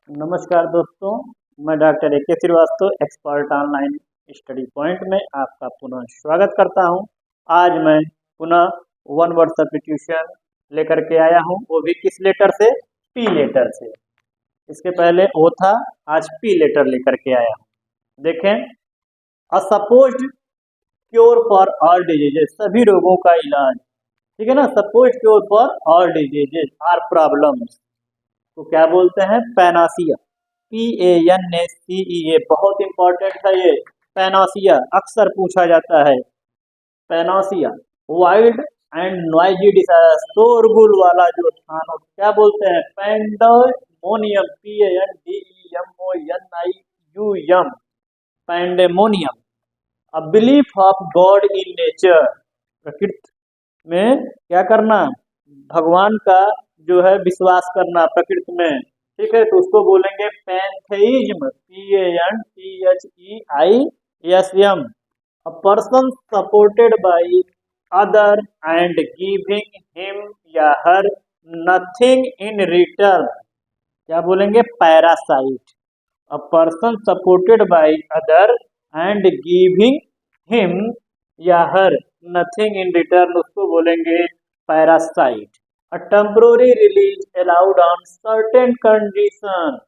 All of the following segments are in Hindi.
नमस्कार दोस्तों, मैं doctor A K Srivastava expert online study point में आपका पुनः स्वागत करता हूं। आज मैं पुनः वन वर्ड सब्स्टिट्यूशन लेकर के आया हूं, वो भी किस लेटर से? पी लेटर से। इसके पहले ओ था, आज पी लेटर लेकर के आया हूं। देखें, a supposed cure for all diseases, सभी रोगों का इलाज, ठीक है ना। Supposed cure for all diseases or problems तो क्या बोलते हैं? पैनासिया। PANACEA, बहुत इंपॉर्टेंट है ये। पैनासिया अक्सर पूछा जाता है। Panacea wild and noisy decider, शोरगुल वाला जो स्थान, क्या बोलते हैं? Pandemonium. PANDEMONIUM, pandemonium. A belief of God in nature, प्रकृति में क्या करना? भगवान का जो है विश्वास करना प्रकृति में, ठीक है। तो उसको बोलेंगे पैंथेइज्म। PANTHEISM। A person supported by other and giving him या हर नथिंग इन रिटर्न, क्या बोलेंगे? Parasite. A person supported by other and giving him या हर नथिंग इन रिटर्न, उसको बोलेंगे parasite. A temporary release allowed on certain condition,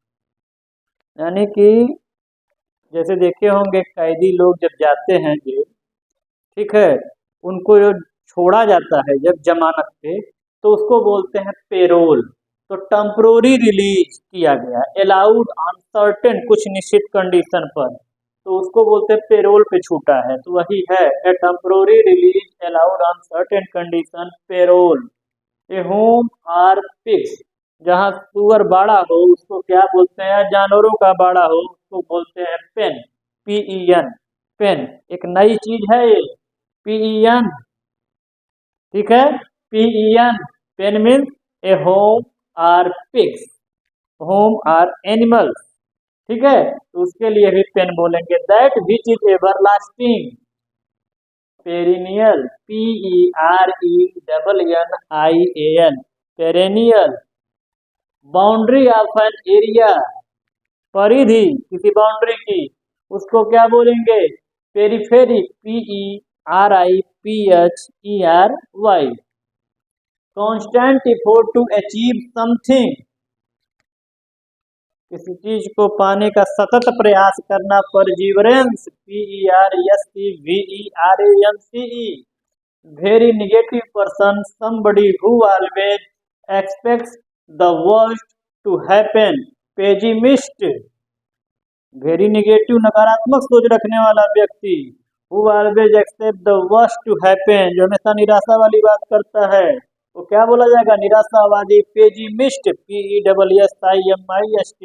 यानी कि जैसे देखे होंगे कैदी लोग जब जाते हैं जेल, ठीक है, उनको जो छोड़ा जाता है जब जमानत पे, तो उसको बोलते हैं पेरोल। तो टेम्पोररी रिलीज किया गया, अलाउड ऑन सर्टेन, कुछ निश्चित कंडीशन पर, तो उसको बोलते हैं पेरोल पे छूटा है। तो वही है, a temporary release allowed on certain condition, parole. A home or pigs, जहाँ सुअर बाड़ा हो उसको क्या बोलते हैं? जानवरों का बाड़ा हो उसको बोलते हैं पेन। PEN, pen. एक नई चीज है ये, PEN, ठीक है। PEN, pen means a home or pigs, home or animals, ठीक है। तो उसके लिए भी पेन बोलेंगे। That which is everlasting, perennial. PERENNIAL, perennial. Boundary of an area, परिधि किसी बाउंड्री की, उसको क्या बोलेंगे? Periphery. PERIPHERY। Constant effort to achieve something, किसी चीज को पाने का सतत प्रयास करना, perseverance. PERSEVERANCE। Very negative person, somebody who always expects the worst to happen, pessimist। Very negative, नकारात्मक सोच रखने वाला व्यक्ति, who always expect the worst to happen, जो हमेशा निराशा वाली बात करता है, वो क्या बोला जाएगा? निराशावादी, pessimist। PESSIMIST।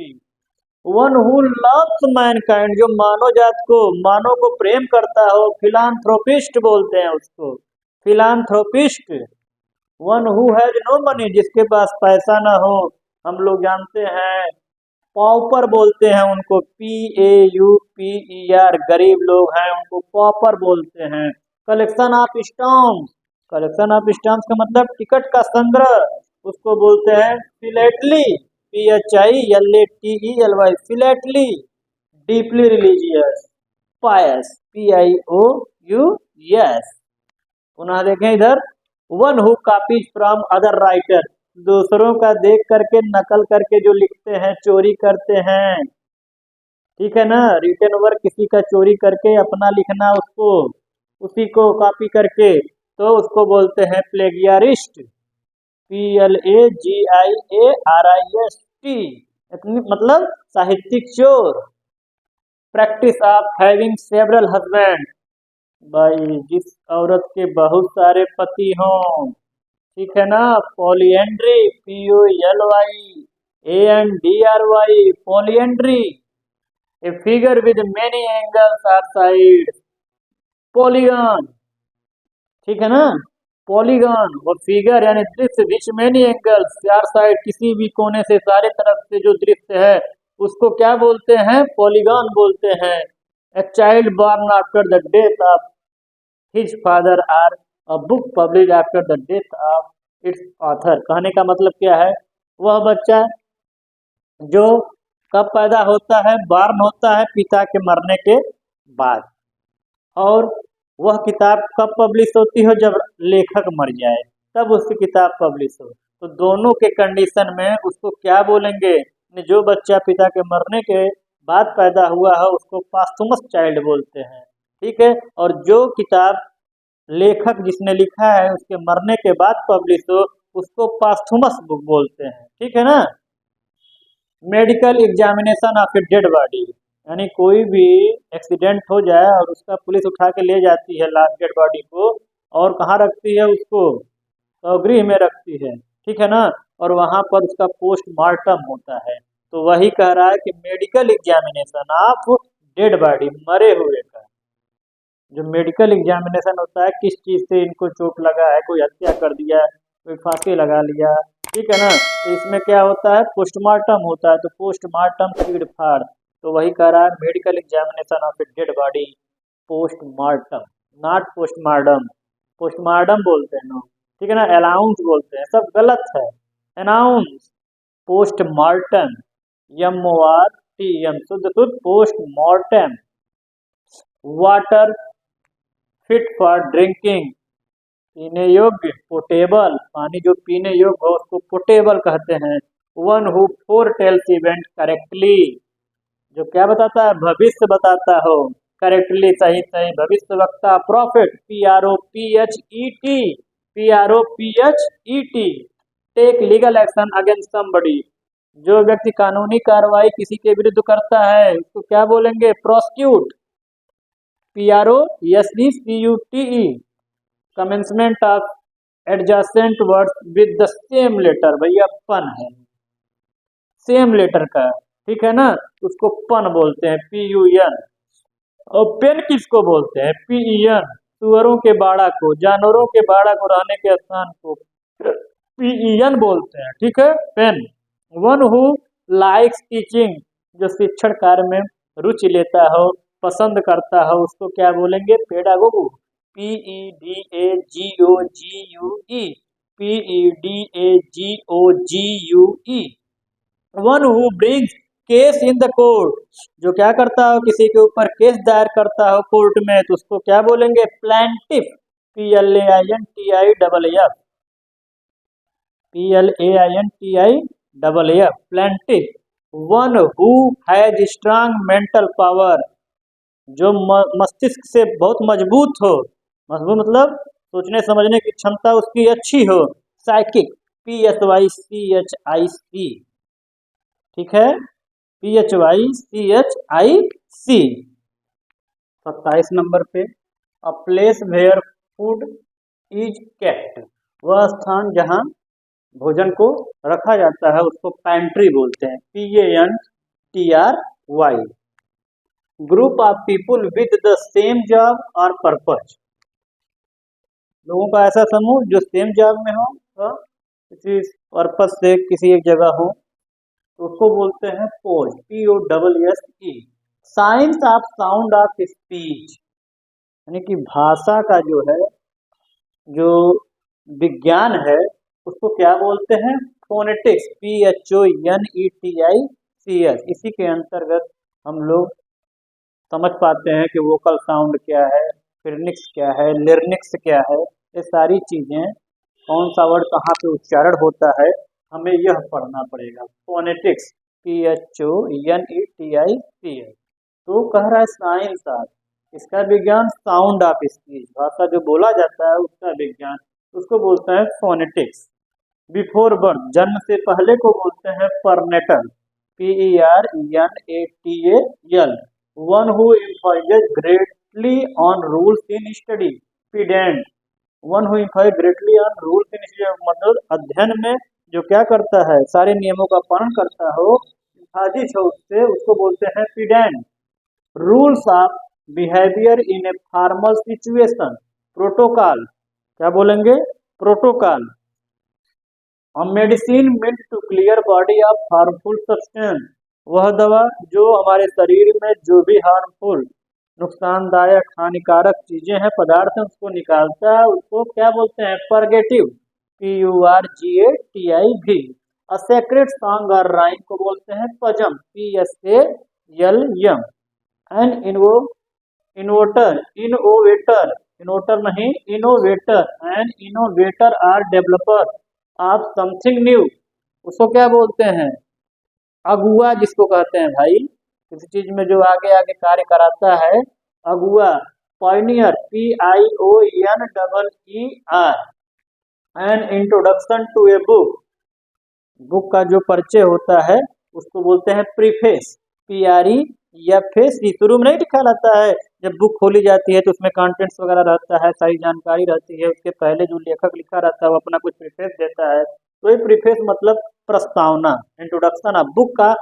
One who loves Mankind, जो मानव जात को, मानव को प्रेम करता हो, फिलांथ्रोपिस्ट बोलते हैं उसको, philanthropist. One who has no money, जिसके पास पैसा ना हो, हम लोग जानते हैं पॉपर बोलते हैं उनको, PAUPER, गरीब लोग हैं उनको पॉपर बोलते हैं। Collection of stamps, collection of stamps का मतलब टिकट का संग्रह, उसको बोलते हैं philately. PHILATELY, philately. Deeply religious, pious. PIOUS। पुनः देखें इधर, one who copies from other writer, दूसरों का देख करके नकल करके जो लिखते हैं, चोरी करते हैं, ठीक है ना। रिटन वर्क किसी का चोरी करके अपना लिखना, उसको उसी को कॉपी करके, तो उसको बोलते हैं प्लेगियारिस्ट। PLAGIARIST, मतलब साहित्यिक चोर। Practice of having several husband, भाई जिस औरत के बहुत सारे पति हों, ठीक है ना। Polyandry. POLYANDRY, polyandry. A figure with many angles or side, polygon, ठीक है ना। पॉलीगन और फिगर यानी दृश्य, विच मेनी एंगल्स, चार साइड, किसी भी कोने से, सारे तरफ से जो दृश्य है उसको क्या बोलते हैं? पॉलीगन बोलते हैं। A child born after the death of his father or a book publish after the death of its author. कहने का मतलब क्या है? वह बच्चा जो कब पैदा होता है? बॉर्न होता है पिता के मरने के बाद। और वह किताब कब पब्लिश होती है? जब लेखक मर जाए तब उसकी किताब पब्लिश हो। तो दोनों के कंडीशन में उसको क्या बोलेंगे? जो बच्चा पिता के मरने के बाद पैदा हुआ है उसको पास्थुमस चाइल्ड बोलते हैं, ठीक है। और जो किताब लेखक जिसने लिखा है उसके मरने के बाद पब्लिश हो उसको पास्थुमस बुक बोलते हैं, ठीक है ना। Medical examination of a dead body, यानी कोई भी एक्सीडेंट हो जाए और उसका पुलिस उठा के ले जाती है लास्ट डेड बॉडी को, और कहाँ रखती है उसको? गृह में रखती है, ठीक है ना। और वहाँ पर उसका पोस्टमार्टम होता है। तो वही कह रहा है कि medical examination of dead body, मरे हुए का जो मेडिकल एग्जामिनेशन होता है, किस चीज़ से इनको चोट लगा है, कोई हत्या कर दिया, कोई फांसी लगा लिया, ठीक है ना। तो इसमें क्या होता है? पोस्टमार्टम होता है। तो पोस्टमार्टम चीड़ फाड़, तो वही कह रहा है medical examination of a dead body postmortem, not postmortem. Postmortem बोलते हैं लोग, ठीक है ना, अलाउंस बोलते हैं, सब गलत है। अनाउंस, पोस्टमार्टम, MORTM, शुद्ध शुद्ध postmortem. Water fit for drinking, पीने योग्य, पोटेबल, पानी जो पीने योग्य हो उसको पोटेबल कहते हैं। One who foretells event correctly, जो क्या बताता है? भविष्य बताता हो करेक्टली, सही सही, भविष्य वक्ता। Prophet, PROPHET, PROPHET। Take legal action against somebody, जो व्यक्ति कानूनी कार्रवाई किसी के विरुद्ध करता है उसको क्या बोलेंगे? Prosecute, PROSECUTE। Commencement of adjacent words with the same letter, भैया पन है सेम लेटर का, ठीक है ना, उसको पन बोलते हैं, PUN। और पेन किसको बोलते हैं? PEN। सुअरों के बाड़ा को, जानवरों के बाड़ा को रहने के स्थान को PEN बोलते हैं, ठीक है, pen. One who likes teaching, जो शिक्षण कार्य में रुचि लेता हो, पसंद करता हो, उसको क्या बोलेंगे? पेडागोगू, PEDAGOGUE, PEDAGOGUE। One who brings case in the court, जो क्या करता हो? किसी के ऊपर केस दायर करता हो कोर्ट में, तो उसको क्या बोलेंगे? Plaintiff, PLAINTIFF, PLAINTIFF, plaintiff. One who has strong mental power, जो मस्तिष्क से बहुत मजबूत हो, मजबूत मतलब सोचने समझने की क्षमता उसकी अच्छी हो, साइकिक, PHYCHIC, ठीक है, PHYCHIC। 27 नंबर पे, a place where food is kept, वह स्थान जहाँ भोजन को रखा जाता है उसको पैंट्री बोलते हैं, PANTRY। Group of people with the same job और पर्पज, लोगों का ऐसा समूह जो सेम जॉब में हो, तो किसी पर्पज से किसी एक जगह हो, तो उसको बोलते हैं pose, POSSE। Science of sound of speech, यानी कि भाषा का जो है, जो विज्ञान है उसको क्या बोलते हैं? Phonetics, PHONETICS। इसी के अंतर्गत हम लोग समझ पाते हैं कि वोकल साउंड क्या है, फिरनिक्स क्या है, लिरिक्स क्या है, ये सारी चीजें, कौन सा वर्ड कहाँ पे उच्चारण होता है, हमें यह पढ़ना पड़ेगा। Phonetics, PHONETICS। तो कह रहा है साइंस ऑफ, इसका विज्ञान, साउंड ऑफ स्पीच, भाषा जो बोला जाता है उसका विज्ञान, उसको बोलते हैं फोनेटिक्स। बिफोर बर्थ, जन्म से पहले को बोलते हैं pernatal, PERNATAL। One who emphasises greatly on rules in study, pedant. One who emphasises greatly on rules in study, मतलब अध्ययन में जो क्या करता है? सारे नियमों का पालन करता हो, एम्फसाइज हो उससे, उसको बोलते हैं pedant. Rules of behaviour in a formal situation, protocol, क्या बोलेंगे? Protocol. Medicine meant to clear body of harmful substance, वह दवा जो हमारे शरीर में जो भी हार्मफुल, नुकसानदायक, हानिकारक चीजें हैं, पदार्थ हैं, उसको निकालता है, उसको क्या बोलते हैं? Purgative, PURGATIV। A sacred song और राइम को बोलते हैं पजम, PSALM। एन इनोवेटर, इनोवेटर नहीं, innovator, an innovator or developer of something new, उसको क्या बोलते हैं? अगुआ जिसको कहते हैं भाई, किसी चीज में जो आगे आगे कार्य कराता है, अगुआ। Pioneer, PIONER। An introduction to a book, book का जो परिचय होता है उसको बोलते हैं प्रीफेस, PREFACE। शुरू में नहीं लिखा रहता है, जब बुक खोली जाती है तो उसमें कंटेंट्स वगैरह रहता है, सारी जानकारी रहती है, उसके पहले जो लेखक लिखा रहता है वो अपना कुछ प्रीफेस देता है, तो ये प्रीफेस मतलब प्रस्तावना, इंट्रोडक्शन ऑफ बुक का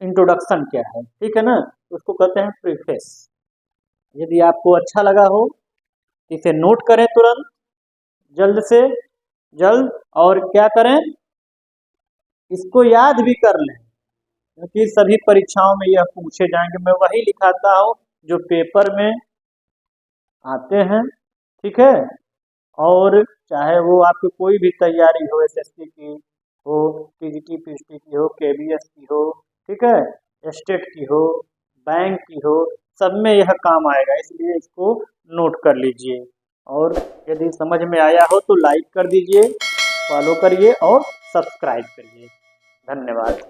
इंट्रोडक्शन क्या है, ठीक है ना, तो उसको कहते हैं प्रीफेस। यदि आपको अच्छा लगा हो तो इसे नोट करें तुरंत, जल्द से जल्द, और क्या करें, इसको याद भी कर लें, क्योंकि सभी परीक्षाओं में यह पूछे जाएंगे। मैं वही लिखाता हूँ जो पेपर में आते हैं, ठीक है। और चाहे वो आपकी कोई भी तैयारी हो, SSC की हो, PGT PST की हो, KBS की हो, ठीक है, स्टेट की हो, बैंक की हो, सब में यह काम आएगा, इसलिए इसको नोट कर लीजिए। और यदि समझ में आया हो तो लाइक कर दीजिए, फॉलो करिए और सब्सक्राइब करिए। धन्यवाद।